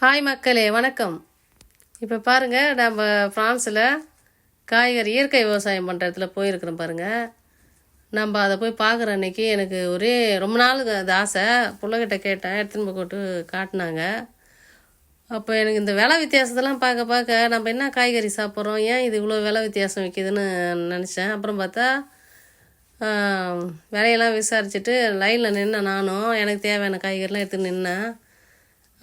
Hi மக்களே, வணக்கம். இப்போ பாருங்கள், நம்ம ஃப்ரான்ஸில் காய்கறி இயற்கை விவசாயம் பண்ணுற இடத்துல போயிருக்கிறோம் பாருங்கள். நம்ம அதை போய் பார்க்குற அன்னைக்கு எனக்கு ஒரே ரொம்ப நாளுக்கு அது ஆசை. பிள்ளைகிட்ட கேட்டேன், எடுத்துன்னு போட்டு காட்டினாங்க. அப்போ எனக்கு இந்த விலை வித்தியாசத்தெல்லாம் பார்க்க பார்க்க நம்ம என்ன காய்கறி சாப்பிட்றோம், ஏன் இது இவ்வளோ விலை வித்தியாசம் விற்கிதுன்னு நினச்சேன். அப்புறம் பார்த்தா விலையெல்லாம் விசாரிச்சுட்டு லைனில் நின்னேன். நானும் எனக்கு தேவையான காய்கறிலாம் எடுத்து நின்னேன்.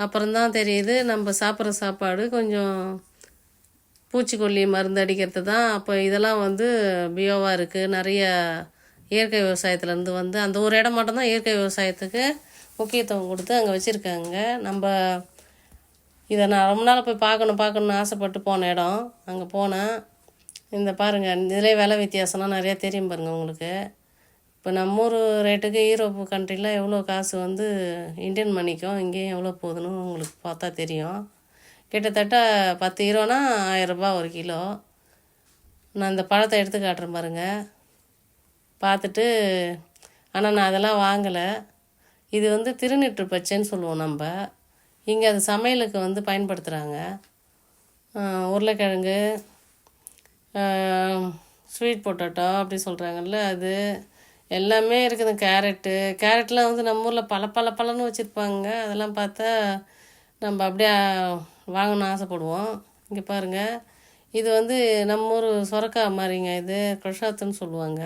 அப்புறம்தான் தெரியுது நம்ம சாப்பிட்ற சாப்பாடு கொஞ்சம் பூச்சிக்கொல்லி மருந்து அடிக்கிறது தான். அப்போ இதெல்லாம் பியோவாக இருக்குது. நிறைய இயற்கை விவசாயத்துலேருந்து அந்த ஒரு இடம் மட்டும்தான் இயற்கை விவசாயத்துக்கு முக்கியத்துவம் கொடுத்து அங்கே வச்சுருக்காங்க. நம்ம இதை நான் ரொம்ப நாள் போய் பார்க்கணுன்னு ஆசைப்பட்டு போன இடம். அங்கே போனேன். இந்த பாருங்கள், இதிலே விலை வித்தியாசம்லாம் நிறையா தெரியும் பாருங்கள் உங்களுக்கு. இப்போ நம்ம ஊர் ரேட்டுக்கு யூரோப்பு கண்ட்ரிலாம் எவ்வளோ காசு இந்தியன் மணிக்கும் இங்கேயும் எவ்வளோ போகுதுன்னு உங்களுக்கு பார்த்தா தெரியும். கிட்டத்தட்ட 10 யூரோனா 1000 ரூபா ஒரு கிலோ. நான் இந்த பழத்தை எடுத்து காட்டுறேன் பாருங்கள், பார்த்துட்டு. ஆனால் நான் அதெல்லாம் வாங்கலை. இது திருநீற்று பச்சைன்னு சொல்லுவோம் நம்ம. இங்கே அது சமையலுக்கு பயன்படுத்துகிறாங்க. உருளைக்கிழங்கு, ஸ்வீட் பொட்டேட்டோ அப்படி சொல்கிறாங்கல்ல, அது எல்லாமே இருக்குது. கேரட்லாம் நம்ம ஊரில் பலன்னு வச்சுருப்பாங்க. அதெல்லாம் பார்த்தா நம்ம அப்படியே வாங்கணும்னு ஆசைப்படுவோம். இங்கே பாருங்கள், இது நம்ம ஊர் சொரக்காய் மாதிரிங்க. இது க்ரொஷாத்துன்னு சொல்லுவாங்க.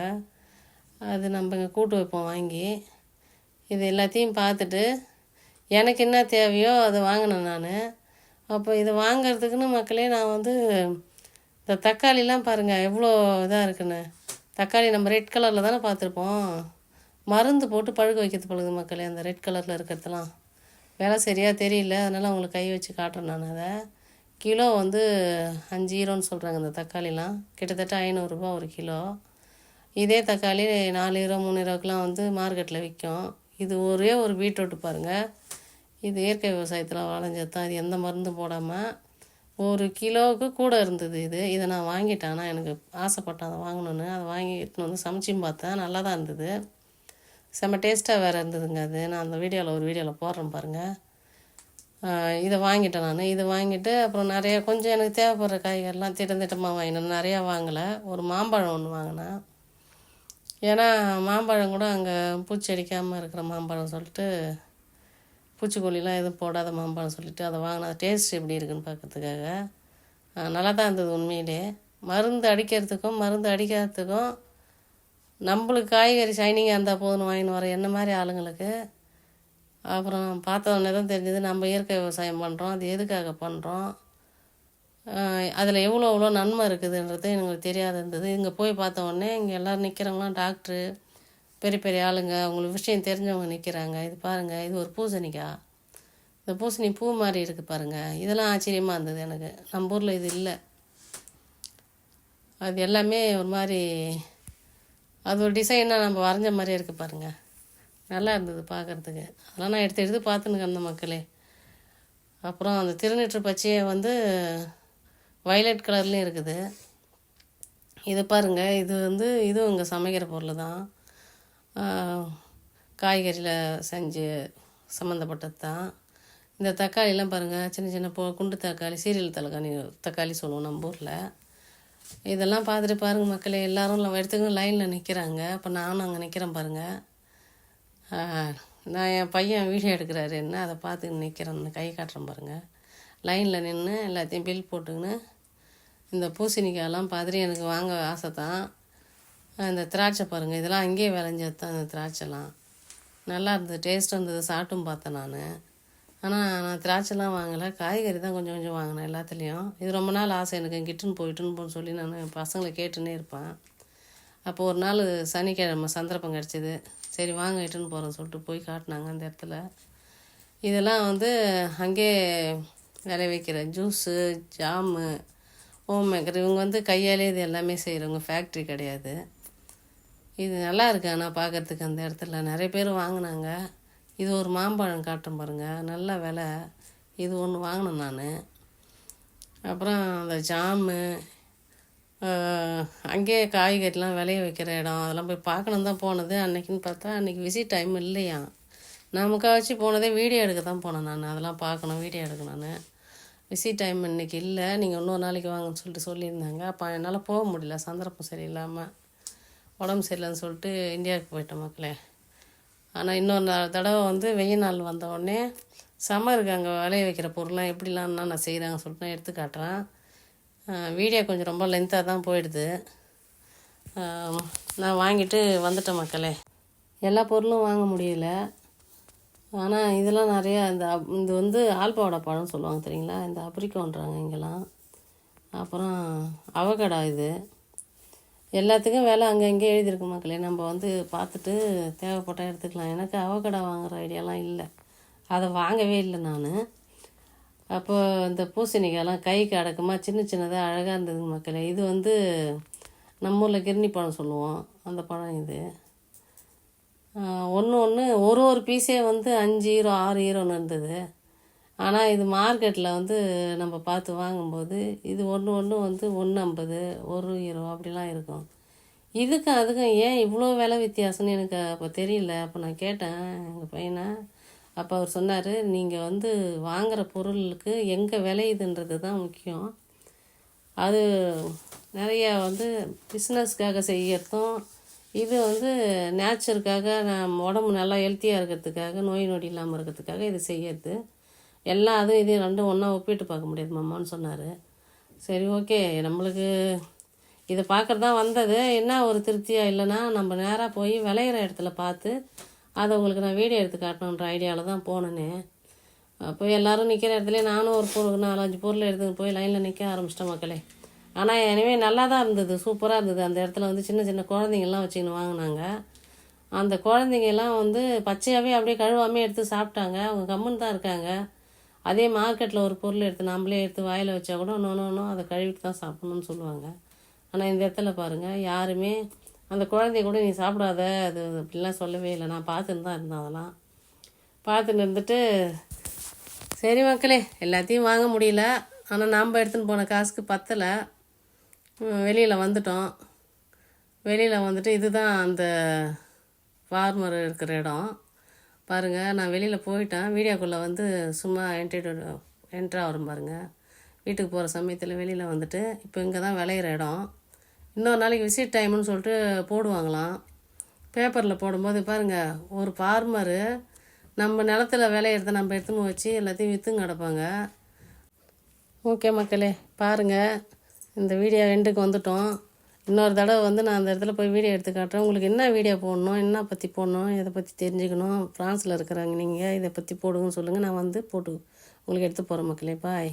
அது நம்ம இங்கே கூட்டு வைப்போம் வாங்கி. இது எல்லாத்தையும் பார்த்துட்டு எனக்கு என்ன தேவையோ அதை வாங்கினேன் நான். அப்போ இதை வாங்கிறதுக்குன்னு மக்களே நான் இந்த தக்காளிலாம் பாருங்கள் எவ்வளோ இதாக இருக்குன்னு. தக்காளி நம்ம ரெட் கலரில் தானே பார்த்துருப்போம். மருந்து போட்டு பழுக்க வைக்கிறது பழுகுது மக்களே. அந்த ரெட் கலரில் இருக்கிறதுலாம் விலை சரியாக தெரியல, அதனால் உங்களுக்கு கை வச்சு காட்டுறேன் நான். அதை கிலோ 5 யூரோன்னு சொல்கிறாங்க. இந்த தக்காளிலாம் கிட்டத்தட்ட 500 ரூபா ஒரு கிலோ. இதே தக்காளி 4 யூரோ 3 யூரோக்கெலாம் மார்க்கெட்டில் விற்கும். இது ஒரே ஒரு பீட்ரூட் பாருங்கள். இது இயற்கை விவசாயத்தில் வளைஞ்சது தான். இது எந்த மருந்தும் போடாமல் ஒரு கிலோவுக்கு கூட இருந்தது. இதை நான் வாங்கிட்டேன். ஆனால் எனக்கு ஆசைப்பட்டேன் அதை வாங்கணுன்னு. அதை வாங்கிட்டு சமைச்சும் பார்த்தேன். நல்லா தான் இருந்தது. செம்ம டேஸ்ட்டாக வேறு இருந்ததுங்க. அது நான் அந்த ஒரு வீடியோவில் போடுறேன் பாருங்கள். இதை வாங்கிட்டேன் நான். இதை வாங்கிட்டு அப்புறம் நிறையா கொஞ்சம் எனக்கு தேவைப்படுற காய்கறிலாம் திட்டமாக வாங்கினேன். நிறையா வாங்கலை. ஒரு மாம்பழம் ஒன்று வாங்கினேன். ஏன்னா மாம்பழம் கூட அங்கே பூச்சி அடிக்காமல் இருக்கிற மாம்பழம் சொல்லிட்டு, பூச்சிக்கொல்லிலாம் எதுவும் போடாத மாம்பழம் சொல்லிவிட்டு அதை வாங்கினா டேஸ்ட் எப்படி இருக்குன்னு பார்க்கறதுக்காக. நல்லா தான் இருந்தது உண்மையிலே. மருந்து அடிக்காததுக்கும் நம்மளுக்கு காய்கறி ஷைனிங்காக இருந்தால் போதுன்னு வாங்கின்னு வர என்ன மாதிரி ஆளுங்களுக்கு. அப்புறம் பார்த்த உடனே தான் தெரிஞ்சது நம்ம இயற்கை விவசாயம் பண்ணுறோம், அது எதுக்காக பண்ணுறோம், அதில் எவ்வளோ நன்மை இருக்குதுன்றது எனக்கு தெரியாத இருந்தது. இங்கே போய் பார்த்த உடனே இங்கே எல்லோரும் நிற்கிறவங்களாம் டாக்டரு, பெரிய ஆளுங்க, அவங்களுக்கு விஷயம் தெரிஞ்சவங்க நிற்கிறாங்க. இது பாருங்கள், இது ஒரு பூசணிக்காய். இந்த பூசணி பூ மாதிரி இருக்குது பாருங்கள். இதெல்லாம் ஆச்சரியமாக இருந்தது எனக்கு. நம்ம ஊரில் இது இல்லை. அது எல்லாமே ஒரு மாதிரி, அது ஒரு டிசைனாக நம்ம வரைஞ்ச மாதிரியே இருக்குது பாருங்கள். நல்லா இருந்தது பார்க்குறதுக்கு. அதெல்லாம் நான் எடுத்து பார்த்துன்னு அந்த மக்களே. அப்புறம் அந்த திருநீற்று பச்சையை வயலட் கலர்லேயும் இருக்குது. இது பாருங்கள், இதுவும் இங்கே சமைக்கிற பொருள் தான். காய்கறியில் செஞ்சு சம்மந்தப்பட்டது தான். இந்த தக்காளிலாம் பாருங்கள், சின்ன குண்டு தக்காளி, சீரியல் தக்காளி சொல்லுவோம் நம்ம ஊரில். இதெல்லாம் பார்த்துட்டு பாருங்கள் மக்களே, எல்லோரும் எடுத்துக்கணும் லைனில் நிற்கிறாங்க. அப்போ நானும் அங்கே நிற்கிறேன் பாருங்கள். நான் என் பையன் வீடியோ எடுக்கிறாரு என்ன, அதை பார்த்து நிற்கிறேன். கை காட்டுறேன் பாருங்கள். லைனில் நின்று எல்லாத்தையும் பில் போட்டுக்கின்னு இந்த பூசணிக்காயெல்லாம் பார்த்துட்டு எனக்கு வாங்க ஆசை தான். இந்த திராட்சை பாருங்கள், இதெல்லாம் அங்கேயே விளைஞ்சது தான். இந்த திராட்சைலாம் நல்லா இருந்தது, டேஸ்ட் இருந்தது. சாப்பிட்டும் பார்த்தேன் நான். ஆனால் நான் திராட்சைலாம் வாங்கலை, காய்கறி தான் கொஞ்சம் வாங்கினேன் எல்லாத்துலேயும். இது ரொம்ப நாள் ஆசை எனக்கு, கிட்டுன்னு போன்னு சொல்லி நான் என் பசங்களை கேட்டுன்னே இருப்பேன். அப்போ ஒரு நாள் சனிக்கிழமை சந்தர்ப்பம் கிடச்சிது. சரி வாங்க இட்டுன்னு போகிறேன்னு சொல்லிட்டு போய் காட்டினாங்க அந்த இடத்துல. இதெல்லாம் அங்கே விளைவிக்கிற ஜூஸு, ஜாமு, ஹோம் மேக்கர். இவங்க கையாலே இது எல்லாமே செய்கிறவங்க, ஃபேக்ட்ரி கிடையாது. இது நல்லா இருக்கு. ஆனால் பார்க்குறதுக்கு அந்த இடத்துல நிறைய பேர் வாங்கினாங்க. இது ஒரு மாம்பழம் காட்டும் பாருங்கள், நல்ல விலை. இது ஒன்று வாங்கினேன் நான். அப்புறம் அந்த ஜாமு, அங்கேயே காய்கறிலாம் விளைய வைக்கிற இடம், அதெல்லாம் போய் பார்க்கணும் தான் போனது. அன்றைக்கின்னு பார்த்தா அன்றைக்கி விசிட் டைம் இல்லையா. நான் முக்கால்வாசி போனதே வீடியோ எடுக்க தான் போனேன் நான். அதெல்லாம் பார்க்கணும், வீடியோ எடுக்கணும்னு. விசிட் டைம் இன்றைக்கி இல்லை, நீங்கள் இன்னொரு நாளைக்கு வாங்கன்னு சொல்லிட்டு சொல்லியிருந்தாங்க. அப்போ என்னால் போக முடியல, சந்தர்ப்பம் சரியில்லாமல் உடம்பு சரியில்லைன்னு சொல்லிட்டு இந்தியாவுக்கு போயிட்டேன் மக்களே. ஆனால் இன்னொரு தடவை வந்து வெயில் நாள் வந்த உடனே சம்மருக்கு அங்கே விளைய வைக்கிற பொருள்லாம் எப்படிலாம் நான் செய்கிறாங்கன்னு சொல்லிட்டு நான் எடுத்து காட்டுறேன். வீடியோ கொஞ்சம் ரொம்ப லென்த்தாக தான் போயிடுது. நான் வாங்கிட்டு வந்துட்டேன் மக்களே. எல்லா பொருளும் வாங்க முடியல. ஆனால் இதெல்லாம் நிறையா இது வந்து ஆல்பாவோட பழம்னு சொல்லுவாங்க தெரியுங்களா, இந்த அப்ரிக்கோன்றாங்க இங்கெல்லாம். அப்புறம் அவகடா, இது எல்லாத்துக்கும் விலை அங்கே இங்கே எழுதியிருக்கு மக்களே. நம்ம வந்து பார்த்துட்டு தேவைப்பட்டால் எடுத்துக்கலாம். எனக்கு அவகடா வாங்குகிற ஐடியாலாம் இல்லை, அதை வாங்கவே இல்லை நான். அப்போ இந்த பூசணிக்காயெல்லாம் கைக்கு அடக்கமாக சின்ன சின்னதாக அழகாக இருந்ததுங்க மக்களே. இது வந்து நம்ம ஊரில் கிர்னி பழம் சொல்லுவோம், அந்த பழம் இது. ஒன்று ஒரு பீஸே வந்து 5 ஈரோ 6 ஈரோன்னு இருந்தது. ஆனால் இது மார்க்கெட்டில் வந்து நம்ம பார்த்து வாங்கும்போது இது ஒன்று வந்து 1.50 1 ஈரோ அப்படிலாம் இருக்கும். இதுக்கும் அதுக்கும் ஏன் இவ்வளோ விலை வித்தியாசம்னு எனக்கு அப்போ தெரியல. அப்போ நான் கேட்டேன் எங்கள் பையனை. அப்போ அவர் சொன்னார், நீங்கள் வந்து வாங்குகிற பொருளுக்கு எங்கே விளையுதுன்றது தான் முக்கியம். அது நிறையா வந்து பிஸ்னஸ்க்காக செய்யறதும், இது வந்து நேச்சருக்காக நம்ம உடம்பு நல்லா ஹெல்த்தியாக இருக்கிறதுக்காக, நோய் நொடி இல்லாமல் இருக்கிறதுக்காக இது செய்யறது. எல்லாம் அதுவும் இதையும் ரெண்டும் ஒன்றா ஒப்பிட்டு பார்க்க முடியாது மாமான்னு சொன்னார். சரி, ஓகே, நம்மளுக்கு இதை பார்க்குறது தான் வந்தது. என்ன ஒரு திருப்தியாக இல்லைன்னா நம்ம நேராக போய் விளையிற இடத்துல பார்த்து அதை உங்களுக்கு நான் வீடியோ எடுத்து காட்டணுன்ற ஐடியாவில் தான் போனேன்னு. அப்போ எல்லோரும் நிற்கிற இடத்துல நானும் ஒரு 4-5 பொருள் எடுத்துன்னு போய் லைனில் நிற்க ஆரம்பிச்சிட்டேன் மக்களே. ஆனால் எனவே நல்லா தான் இருந்தது, சூப்பராக இருந்தது. அந்த இடத்துல வந்து சின்ன சின்ன குழந்தைங்கள்லாம் வச்சுக்கின்னு வாங்கினாங்க. அந்த குழந்தைங்கெல்லாம் வந்து பச்சையாகவே அப்படியே கழுவாமே எடுத்து சாப்பிட்டாங்க. அவங்க கம்முன்னு தான் இருக்காங்க. அதே மார்க்கெட்டில் ஒரு பொருள் எடுத்து நம்மளே எடுத்து வாயில் வச்சா கூட நோ அதை கழுவிட்டு தான் சாப்பிட்ணுன்னு சொல்லுவாங்க. ஆனால் இந்த இடத்துல பாருங்கள், யாருமே அந்த குழந்தைய கூட நீ சாப்பிடாத அது அப்படிலாம் சொல்லவே இல்லை. நான் பார்த்துன்னு தான் இருந்தேன். அதெல்லாம் பார்த்துன்னு இருந்துட்டு சரி மக்களே, எல்லாத்தையும் வாங்க முடியல. ஆனால் நாம் எடுத்துன்னு போன காசுக்கு பத்தலை. வெளியில் வந்துட்டோம். வெளியில் வந்துட்டு இதுதான் அந்த ஃபார்மர் இருக்கிற இடம் பாருங்கள். நான் வெளியில் போயிட்டேன். வீடியோக்குள்ளே வந்து சும்மா என்ட்ரு ஆகிறோம் பாருங்கள். வீட்டுக்கு போகிற சமயத்தில் வெளியில் வந்துட்டு இப்போ இங்கே தான் விளையிற இடம். இன்னொரு நாளைக்கு விசிட் டைம்னு சொல்லிட்டு போடுவாங்களாம் பேப்பரில். போடும்போது பாருங்கள், ஒரு ஃபார்மரு நம்ம நிலத்தில் விளையிறத நம்ம எடுத்துன்னு வச்சு எல்லாத்தையும் விற்றுங்க கிடப்பாங்க. ஓகே மக்களே, பாருங்கள், இந்த வீடியோ எண்டுக்கு வந்துட்டோம். இன்னொரு தடவை வந்து நான் அந்த இடத்துல போய் வீடியோ எடுத்து காட்டுறேன். உங்களுக்கு என்ன வீடியோ போடணும், என்ன பற்றி போடணும், எதை பற்றி தெரிஞ்சுக்கணும், ஃப்ரான்ஸில் இருக்கிறாங்க நீங்கள், இதை பற்றி போடுங்கன்னு சொல்லுங்கள். நான் வந்து போட்டு உங்களுக்கு எடுத்து போகிறேன் மக்களே. பாய்.